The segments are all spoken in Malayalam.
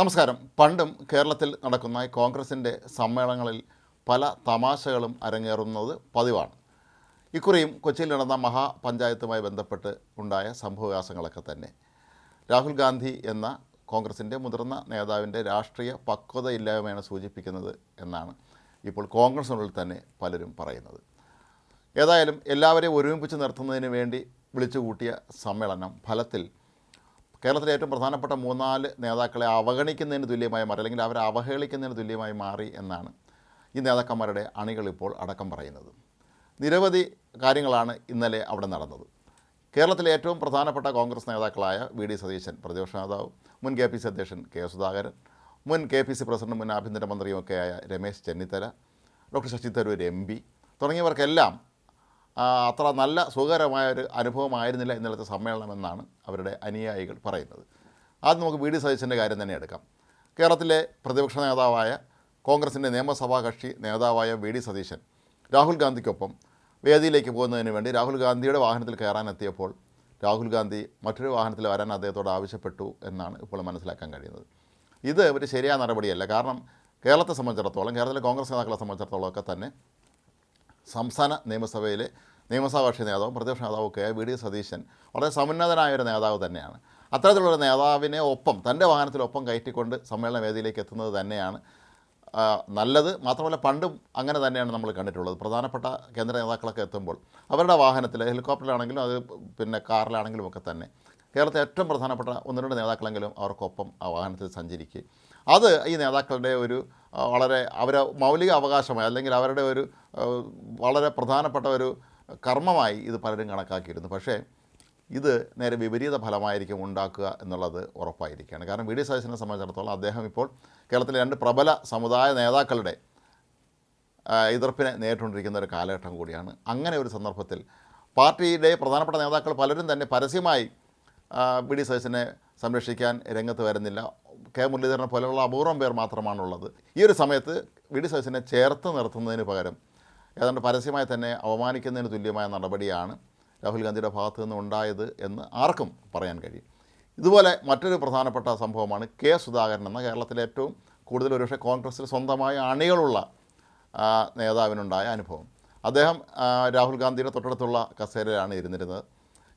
നമസ്കാരം. പണ്ടും കേരളത്തിൽ നടക്കുന്ന കോൺഗ്രസിൻ്റെ സമ്മേളനങ്ങളിൽ പല തമാശകളും അരങ്ങേറുന്നത് പതിവാണ്. ഇക്കുറിയും കൊച്ചിയിൽ നടന്ന മഹാപഞ്ചായത്തുമായി ബന്ധപ്പെട്ട് ഉണ്ടായ സംഭവവികാസങ്ങളൊക്കെ തന്നെ രാഹുൽ ഗാന്ധി എന്ന കോൺഗ്രസിൻ്റെ മുതിർന്ന നേതാവിൻ്റെ രാഷ്ട്രീയ പക്വതയില്ലായ്മയാണ് സൂചിപ്പിക്കുന്നത് എന്നാണ് ഇപ്പോൾ കോൺഗ്രസിനുള്ളിൽ തന്നെ പലരും പറയുന്നത്. ഏതായാലും എല്ലാവരെയും ഒരുമിപ്പിച്ച് നിർത്തുന്നതിന് വേണ്ടി വിളിച്ചുകൂട്ടിയ സമ്മേളനം ഫലത്തിൽ കേരളത്തിലെ ഏറ്റവും പ്രധാനപ്പെട്ട 3-4 നേതാക്കളെ അവഗണിക്കുന്നതിന് തുല്യമായി മാറി, അല്ലെങ്കിൽ അവരെ അവഹേളിക്കുന്നതിന് തുല്യമായി മാറി എന്നാണ് ഈ നേതാക്കന്മാരുടെ അണികൾ ഇപ്പോൾ അടക്കം പറയുന്നത്. നിരവധി കാര്യങ്ങളാണ് ഇന്നലെ അവിടെ നടന്നത്. കേരളത്തിലെ ഏറ്റവും പ്രധാനപ്പെട്ട കോൺഗ്രസ് നേതാക്കളായ വി.ഡി. സതീശൻ പ്രതിപക്ഷ നേതാവ്, മുൻ കെ.പി.സി. അധ്യക്ഷൻ കെ. സുധാകരൻ, മുൻ കെ.പി.സി. പ്രസിഡന്റും മുൻ ആഭ്യന്തരമന്ത്രിയുമൊക്കെയായ രമേശ് ചെന്നിത്തല, ഡോക്ടർ ശശി തരൂർ എം.പി തുടങ്ങിയവർക്കെല്ലാം അത്ര നല്ല സുഖകരമായൊരു അനുഭവമായിരുന്നില്ല ഇന്നലത്തെ സമ്മേളനമെന്നാണ് അവരുടെ അനുയായികൾ പറയുന്നത്. ആദ്യം നമുക്ക് വി.ഡി. സതീശൻ്റെ കാര്യം തന്നെ എടുക്കാം. കേരളത്തിലെ പ്രതിപക്ഷ നേതാവായ കോൺഗ്രസിൻ്റെ നിയമസഭാ കക്ഷി നേതാവായ വി.ഡി. സതീശൻ രാഹുൽ ഗാന്ധിക്കൊപ്പം വേദിയിലേക്ക് പോകുന്നതിന് വേണ്ടി രാഹുൽ ഗാന്ധിയുടെ വാഹനത്തിൽ കയറാനെത്തിയപ്പോൾ രാഹുൽ ഗാന്ധി മറ്റൊരു വാഹനത്തിൽ വരാൻ അദ്ദേഹത്തോട് ആവശ്യപ്പെട്ടു എന്നാണ് ഇപ്പോൾ മനസ്സിലാക്കാൻ കഴിയുന്നത്. ഇത് ഒരു ശരിയായ നടപടിയല്ല. കാരണം കേരളത്തെ സംബന്ധിച്ചിടത്തോളം, കേരളത്തിലെ കോൺഗ്രസ് നേതാക്കളെ സംബന്ധിച്ചിടത്തോളം ഒക്കെ തന്നെ സംസ്ഥാന നിയമസഭയിലെ നിയമസഭാ കക്ഷി നേതാവും പ്രതിപക്ഷ നേതാവൊക്കെ വി.ഡി. സതീശൻ വളരെ സമുന്നതനായൊരു നേതാവ് തന്നെയാണ്. അത്തരത്തിലുള്ള നേതാവിനെ ഒപ്പം തൻ്റെ വാഹനത്തിലൊപ്പം കയറ്റിക്കൊണ്ട് സമ്മേളന വേദിയിലേക്ക് എത്തുന്നത് തന്നെയാണ് നല്ലത്. മാത്രമല്ല പണ്ടും അങ്ങനെ തന്നെയാണ് നമ്മൾ കണ്ടിട്ടുള്ളത്. പ്രധാനപ്പെട്ട കേന്ദ്ര നേതാക്കളൊക്കെ എത്തുമ്പോൾ അവരുടെ വാഹനത്തിൽ, ഹെലികോപ്റ്ററിലാണെങ്കിലും അത് കാറിലാണെങ്കിലും ഒക്കെ തന്നെ കേരളത്തിലെ ഏറ്റവും പ്രധാനപ്പെട്ട 1-2 നേതാക്കളെങ്കിലും അവർക്കൊപ്പം ആ വാഹനത്തിൽ സഞ്ചരിക്കുക, അത് ഈ നേതാക്കളുടെ ഒരു വളരെ അവരെ മൗലിക അവകാശമായി, അല്ലെങ്കിൽ അവരുടെ ഒരു വളരെ പ്രധാനപ്പെട്ട ഒരു കർമ്മമായി ഇത് പലരും കണക്കാക്കിയിരുന്നു. പക്ഷേ ഇത് നേരെ വിപരീത ഫലമായിരിക്കും ഉണ്ടാക്കുക എന്നുള്ളത് ഉറപ്പായിരിക്കുകയാണ്. കാരണം വി.ഡി. സതീശനെ സംബന്ധിച്ചിടത്തോളം അദ്ദേഹം ഇപ്പോൾ കേരളത്തിലെ 2 പ്രബല സമുദായ നേതാക്കളുടെ എതിർപ്പിനെ നേരിട്ടുകൊണ്ടിരിക്കുന്ന ഒരു കാലഘട്ടം കൂടിയാണ്. അങ്ങനെ ഒരു സന്ദർഭത്തിൽ പാർട്ടിയുടെ പ്രധാനപ്പെട്ട നേതാക്കൾ പലരും തന്നെ പരസ്യമായി വി.ഡി. സതീശനെ സംരക്ഷിക്കാൻ രംഗത്ത് വരുന്നില്ല. കെ. മുരളീധരനെ പോലെയുള്ള അപൂർവം പേർ മാത്രമാണുള്ളത്. ഈ ഒരു സമയത്ത് വി.ഡി. സതീശനെ ചേർത്ത് നിർത്തുന്നതിന് പകരം ഏതാണ്ട് പരസ്യമായി തന്നെ അവമാനിക്കുന്നതിന് തുല്യമായ നടപടിയാണ് രാഹുൽ ഗാന്ധിയുടെ ഭാഗത്തു നിന്ന് ഉണ്ടായത് എന്ന് ആർക്കും പറയാൻ കഴിയും. ഇതുപോലെ മറ്റൊരു പ്രധാനപ്പെട്ട സംഭവമാണ് കെ. സുധാകരൻ എന്ന കേരളത്തിലെ ഏറ്റവും കൂടുതൽ ഒരുപക്ഷെ കോൺഗ്രസിൽ സ്വന്തമായ അണികളുള്ള നേതാവിനുണ്ടായ അനുഭവം. അദ്ദേഹം രാഹുൽ ഗാന്ധിയുടെ തൊട്ടടുത്തുള്ള കസേരയിലാണ് ഇരുന്നിരുന്നത്.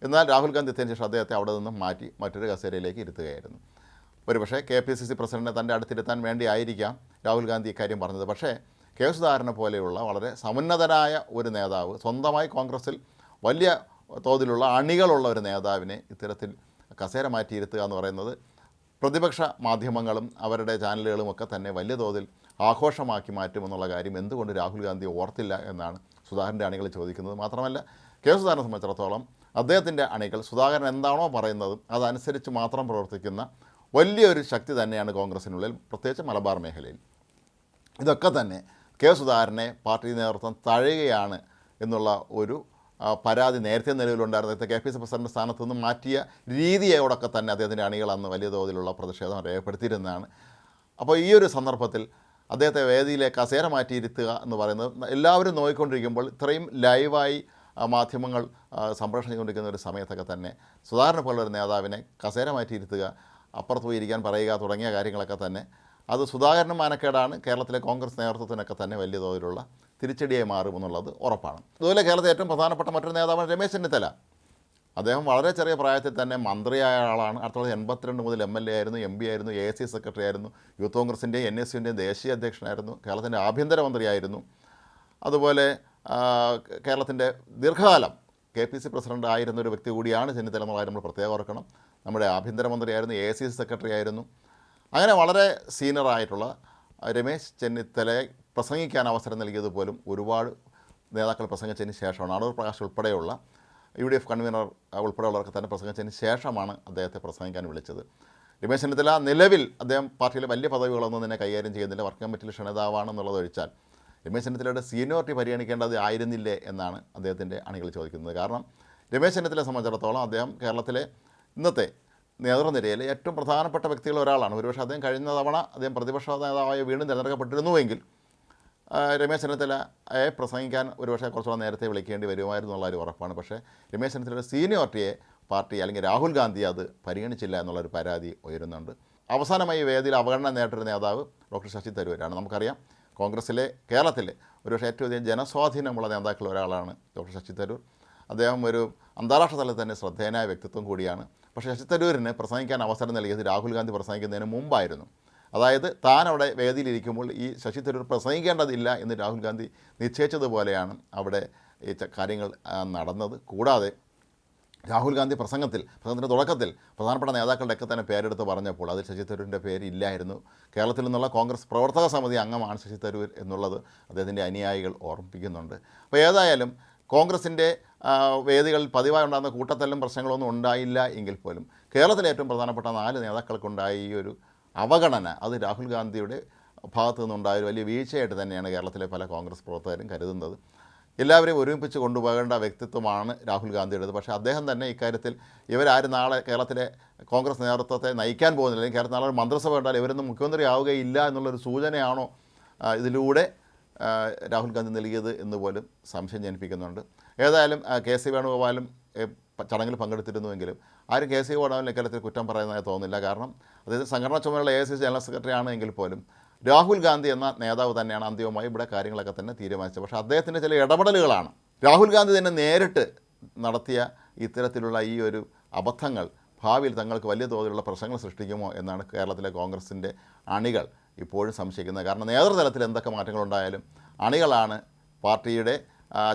എന്നാൽ രാഹുൽ ഗാന്ധി എത്തിയതിന് ശേഷം അദ്ദേഹത്തെ അവിടെ നിന്നും മാറ്റി മറ്റൊരു കസേരയിലേക്ക് ഇരുത്തുകയായിരുന്നു. ഒരുപക്ഷെ കെ.പി.സി.സി. പ്രസിഡന്റിനെ തൻ്റെ അടുത്തിരുത്താൻ വേണ്ടി ആയിരിക്കാം രാഹുൽ ഗാന്ധി ഇക്കാര്യം പറഞ്ഞത്. പക്ഷേ കെ. സുധാകരനെ പോലെയുള്ള വളരെ സമുന്നതനായ ഒരു നേതാവ്, സ്വന്തമായി കോൺഗ്രസിൽ വലിയ തോതിലുള്ള അണികളുള്ള ഒരു നേതാവിനെ ഇത്തരത്തിൽ കസേര മാറ്റിയിരുത്തുക എന്ന് പറയുന്നത് പ്രതിപക്ഷ മാധ്യമങ്ങളും അവരുടെ ചാനലുകളും ഒക്കെ തന്നെ വലിയ തോതിൽ ആഘോഷമാക്കി മാറ്റുമെന്നുള്ള കാര്യം എന്തുകൊണ്ട് രാഹുൽ ഗാന്ധി ഓർത്തില്ല എന്നാണ് സുധാകരൻ്റെ അണികൾ ചോദിക്കുന്നത്. മാത്രമല്ല കെ. സുധാകരനെ സംബന്ധിച്ചിടത്തോളം അദ്ദേഹത്തിൻ്റെ അണികൾ സുധാകരൻ എന്താണോ പറയുന്നത് അതനുസരിച്ച് മാത്രം പ്രവർത്തിക്കുന്ന വലിയൊരു ശക്തി തന്നെയാണ് കോൺഗ്രസിനുള്ളിൽ, പ്രത്യേകിച്ച് മലബാർ മേഖലയിൽ. ഇതൊക്കെ തന്നെ കെ. സുധാകരനെ പാർട്ടി നേതൃത്വം തഴയുകയാണ് എന്നുള്ള ഒരു പരാതി നേരത്തെ നിലവിലുണ്ടായിരുന്ന കെ.പി.സി. പ്രസിഡന്റ് സ്ഥാനത്ത് നിന്ന് മാറ്റിയ രീതിയോടൊക്കെ തന്നെ അദ്ദേഹത്തിൻ്റെ അണികൾ അന്ന് വലിയ തോതിലുള്ള പ്രതിഷേധം രേഖപ്പെടുത്തിയിരുന്നതാണ്. അപ്പോൾ ഈ ഒരു സന്ദർഭത്തിൽ അദ്ദേഹത്തെ വേദിയിലെ കസേര മാറ്റിയിരുത്തുക എന്ന് പറയുന്നത് എല്ലാവരും നോക്കിക്കൊണ്ടിരിക്കുമ്പോൾ ഇത്രയും ലൈവായി മാധ്യമങ്ങൾ സംപ്രേഷണം ചെയ്തുകൊണ്ടിരിക്കുന്ന ഒരു സമയത്തൊക്കെ തന്നെ സുധാകരനെ പോലുള്ളൊരു നേതാവിനെ കസേര മാറ്റിയിരുത്തുക, അപ്പുറത്ത് പോയി ഇരിക്കാൻ പറയുക തുടങ്ങിയ കാര്യങ്ങളൊക്കെ തന്നെ അത് സുധാകരനും മാനക്കേടാണ്, കേരളത്തിലെ കോൺഗ്രസ് നേതൃത്വത്തിനൊക്കെ തന്നെ വലിയ തോതിലുള്ള തിരിച്ചടിയായി മാറുമെന്നുള്ളത് ഉറപ്പാണ്. അതുപോലെ കേരളത്തിലെ ഏറ്റവും പ്രധാനപ്പെട്ട മറ്റൊരു നേതാവാണ് രമേശ് ചെന്നിത്തല. അദ്ദേഹം വളരെ ചെറിയ പ്രായത്തിൽ തന്നെ മന്ത്രിയായ ആളാണ്. 1982 മുതൽ എം.എൽ.എ. ആയിരുന്നു, എം.പി. ആയിരുന്നു, എ.ഐ.സി. സെക്രട്ടറി ആയിരുന്നു, യൂത്ത് കോൺഗ്രസിൻ്റെയും എൻ.എസ്.യുവിൻ്റെയും ദേശീയ അധ്യക്ഷനായിരുന്നു, കേരളത്തിൻ്റെ ആഭ്യന്തരമന്ത്രിയായിരുന്നു. അതുപോലെ കേരളത്തിൻ്റെ ദീർഘകാലം കെ.പി.സി. പ്രസിഡന്റ് ആയിരുന്ന ഒരു വ്യക്തി കൂടിയാണ് ചെന്നിത്തല എന്നുള്ള കാര്യം നമ്മൾ പ്രത്യേകം ഓർക്കണം. നമ്മുടെ ആഭ്യന്തരമന്ത്രിയായിരുന്നു, എ.ഐ.സി. സെക്രട്ടറി ആയിരുന്നു. അങ്ങനെ വളരെ സീനിയറായിട്ടുള്ള രമേശ് ചെന്നിത്തലയെ പ്രസംഗിക്കാൻ അവസരം നൽകിയത് പോലും ഒരുപാട് നേതാക്കൾ പ്രസംഗിച്ചതിന് ശേഷമാണ്. അടൂർ പ്രകാശ് ഉൾപ്പെടെയുള്ള UDF കൺവീനർ ഉൾപ്പെടെയുള്ളവർക്ക് തന്നെ പ്രസംഗിച്ചതിന് ശേഷമാണ് അദ്ദേഹത്തെ പ്രസംഗിക്കാൻ വിളിച്ചത്. രമേശ് ചെന്നിത്തല നിലവിൽ അദ്ദേഹം പാർട്ടിയിലെ വലിയ പദവികളൊന്നും തന്നെ കൈകാര്യം ചെയ്യുന്നില്ല, വർക്കിംഗ് കമ്മിറ്റിയിൽ ക്ഷണിതാവാണെന്നുള്ളത് ഒഴിച്ചാൽ രമേശ് ചെന്നിത്തലയുടെ സീനിയോറിറ്റി പരിഗണിക്കേണ്ടത് ആയിരുന്നില്ലേ എന്നാണ് അദ്ദേഹത്തിൻ്റെ അണികൾ ചോദിക്കുന്നത്. കാരണം രമേശ് ചെന്നിത്തലയെ സംബന്ധിച്ചിടത്തോളം അദ്ദേഹം കേരളത്തിലെ ഇന്നത്തെ നേതൃനിരയിലെ ഏറ്റവും പ്രധാനപ്പെട്ട വ്യക്തികളിൽ ഒരാളാണ്. ഒരുപക്ഷെ അദ്ദേഹം കഴിഞ്ഞ തവണ അദ്ദേഹം പ്രതിപക്ഷ നേതാവായി വീണ്ടും തിരഞ്ഞെടുക്കപ്പെട്ടിരുന്നുവെങ്കിൽ രമേശ് ചെന്നിത്തലയെ പ്രസംഗിക്കാൻ ഒരുപക്ഷെ കുറച്ചുകൂടെ നേരത്തെ വിളിക്കേണ്ടി വരുമായിരുന്നു എന്നുള്ളൊരു ഉറപ്പാണ്. പക്ഷേ രമേശ് ചെന്നിത്തലയുടെ സീനിയോറിറ്റിയെ പാർട്ടി അല്ലെങ്കിൽ രാഹുൽ ഗാന്ധി അത് പരിഗണിച്ചില്ല എന്നുള്ളൊരു പരാതി ഉയരുന്നുണ്ട്. അവസാനമായി ഈ വേദിയിൽ അവഗണന നേരിട്ടൊരു നേതാവ് ഡോക്ടർ ശശി തരൂരാണ്. നമുക്കറിയാം കേരളത്തിലെ ഒരുപക്ഷെ ഏറ്റവും അധികം ജനസ്വാധീനമുള്ള നേതാക്കളിൽ ഒരാളാണ് ഡോക്ടർ ശശി തരൂർ. അദ്ദേഹം ഒരു അന്താരാഷ്ട്ര തലത്തിൽ തന്നെ ശ്രദ്ധേയനായ വ്യക്തിത്വം കൂടിയാണ്. പക്ഷേ ശശി തരൂരിന് പ്രസംഗിക്കാൻ അവസരം നൽകിയത് രാഹുൽ ഗാന്ധി പ്രസംഗിക്കുന്നതിന് മുമ്പായിരുന്നു. അതായത് താൻ അവിടെ വേദിയിലിരിക്കുമ്പോൾ ഈ ശശി തരൂർ പ്രസംഗിക്കേണ്ടതില്ല എന്ന് രാഹുൽ ഗാന്ധി നിശ്ചയിച്ചതുപോലെയാണ് അവിടെ ഈ കാര്യങ്ങൾ നടന്നത്. കൂടാതെ രാഹുൽ ഗാന്ധി പ്രസംഗത്തിൻ്റെ തുടക്കത്തിൽ പ്രധാനപ്പെട്ട നേതാക്കളുടെയൊക്കെ തന്നെ പേരെടുത്ത് പറഞ്ഞപ്പോൾ അതിൽ ശശി തരൂരിൻ്റെ പേരില്ലായിരുന്നു. കേരളത്തിൽ നിന്നുള്ള കോൺഗ്രസ് പ്രവർത്തക സമിതി അംഗമാണ് ശശി തരൂർ എന്നുള്ളത് അദ്ദേഹത്തിൻ്റെ അനുയായികൾ ഓർമ്മിപ്പിക്കുന്നുണ്ട്. അപ്പോൾ ഏതായാലും കോൺഗ്രസിൻ്റെ വേദികളിൽ പതിവായി ഉണ്ടാകുന്ന കൂട്ടത്തല്ലും പ്രശ്നങ്ങളൊന്നും ഉണ്ടായില്ല എങ്കിൽ പോലും കേരളത്തിലെ ഏറ്റവും പ്രധാനപ്പെട്ട 4 നേതാക്കൾക്കുണ്ടായ ഈ ഒരു അവഗണന അത് രാഹുൽ ഗാന്ധിയുടെ ഭാഗത്തു നിന്നുണ്ടായ ഒരു വലിയ വീഴ്ചയായിട്ട് തന്നെയാണ് കേരളത്തിലെ പല കോൺഗ്രസ് പ്രവർത്തകരും കരുതുന്നത്. എല്ലാവരെയും ഒരുമിപ്പിച്ച് കൊണ്ടുപോകേണ്ട വ്യക്തിത്വമാണ് രാഹുൽ ഗാന്ധിയുടേത്. പക്ഷേ അദ്ദേഹം തന്നെ ഇക്കാര്യത്തിൽ ഇവരാരും നാളെ കേരളത്തിലെ കോൺഗ്രസ് നേതൃത്വത്തെ നയിക്കാൻ പോകുന്നില്ല, അല്ലെങ്കിൽ കേരളത്തിൽ നാളെ ഒരു മന്ത്രിസഭ ഉണ്ടായാൽ ഇവരൊന്നും മുഖ്യമന്ത്രി ആവുകയില്ല എന്നുള്ളൊരു സൂചനയാണോ ഇതിലൂടെ രാഹുൽ ഗാന്ധി നൽകിയത് എന്ന് പോലും സംശയം ജനിപ്പിക്കുന്നുണ്ട്. ഏതായാലും കെ.സി. വേണുഗോപാലും ചടങ്ങിൽ പങ്കെടുത്തിരുന്നുവെങ്കിലും ആരും കെ.സി. വേണുഗോപാലിനെ ഇക്കാര്യത്തിൽ കുറ്റം പറയുന്നതായി തോന്നുന്നില്ല. കാരണം അദ്ദേഹം സംഘടനാ ചുമതലയുള്ള AICC ജനറൽ സെക്രട്ടറി ആണ് എങ്കിൽ പോലും രാഹുൽ ഗാന്ധി എന്ന നേതാവ് തന്നെയാണ് അന്തിമമായി ഇവിടെ കാര്യങ്ങളൊക്കെ തന്നെ തീരുമാനിച്ചത്. പക്ഷേ അദ്ദേഹത്തിൻ്റെ ചില ഇടപെടലുകളാണ് രാഹുൽ ഗാന്ധി തന്നെ നേരിട്ട് നടത്തിയ ഇത്തരത്തിലുള്ള ഈ ഒരു അബദ്ധങ്ങൾ ഭാവിയിൽ തങ്ങൾക്ക് വലിയ തോതിലുള്ള പ്രശ്നങ്ങൾ സൃഷ്ടിക്കുമോ എന്നാണ് കേരളത്തിലെ കോൺഗ്രസിൻ്റെ അണികൾ ഇപ്പോഴും സംശയിക്കുന്നത്. കാരണം നേതൃതലത്തിൽ എന്തൊക്കെ മാറ്റങ്ങളുണ്ടായാലും അണികളാണ് പാർട്ടിയുടെ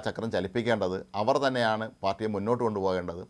ചക്രം ചലിപ്പിക്കേണ്ടത്, അവർ തന്നെയാണ് പാർട്ടിയെ മുന്നോട്ട് കൊണ്ടുപോകേണ്ടത്.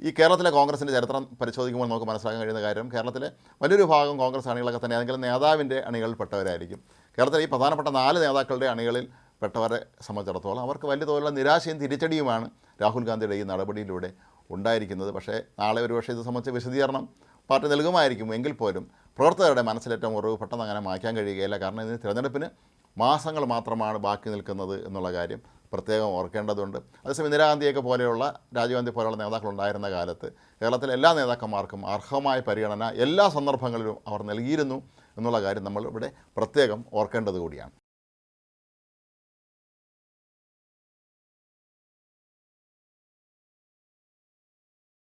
ഈ കേരളത്തിലെ കോൺഗ്രസിൻ്റെ ചരിത്രം പരിശോധിക്കുമ്പോൾ നമുക്ക് മനസ്സിലാക്കാൻ കഴിയുന്ന കാര്യം കേരളത്തിലെ വലിയൊരു ഭാഗം കോൺഗ്രസ് അണികളൊക്കെ തന്നെ ഏതെങ്കിലും നേതാവിൻ്റെ അണികളിൽപ്പെട്ടവരായിരിക്കും. കേരളത്തിലെ ഈ പ്രധാനപ്പെട്ട 4 നേതാക്കളുടെ അണികളിൽ പെട്ടവരെ സംബന്ധിച്ചിടത്തോളം അവർക്ക് വലിയ തോതിലുള്ള നിരാശയും തിരിച്ചടിയുമാണ് രാഹുൽ ഗാന്ധിയുടെ ഈ നടപടിയിലൂടെ ഉണ്ടായിരിക്കുന്നത്. പക്ഷേ നാളെ ഒരുപക്ഷെ ഇത് സംബന്ധിച്ച് വിശദീകരണം പാർട്ടി നൽകുമായിരിക്കും. എങ്കിൽ പോലും പ്രവർത്തകരുടെ മനസ്സിലേറ്റവും മുറിവ് പെട്ടെന്ന് അങ്ങനെ മായ്ക്കാൻ കഴിയുകയില്ല. കാരണം ഇതിന് തിരഞ്ഞെടുപ്പിന് മാസങ്ങൾ മാത്രമാണ് ബാക്കി നിൽക്കുന്നത് എന്നുള്ള കാര്യം പ്രത്യേകം ഓർക്കേണ്ടതുണ്ട്. അതേസമയം ഇന്ദിരാഗാന്ധിയൊക്കെ പോലെയുള്ള രാജീവ് ഗാന്ധി പോലെയുള്ള നേതാക്കളുണ്ടായിരുന്ന കാലത്ത് കേരളത്തിലെ എല്ലാ നേതാക്കന്മാർക്കും അർഹമായ പരിഗണന എല്ലാ സന്ദർഭങ്ങളിലും അവർ നൽകിയിരുന്നു എന്നുള്ള കാര്യം നമ്മൾ ഇവിടെ പ്രത്യേകം ഓർക്കേണ്ടത് കൂടിയാണ്.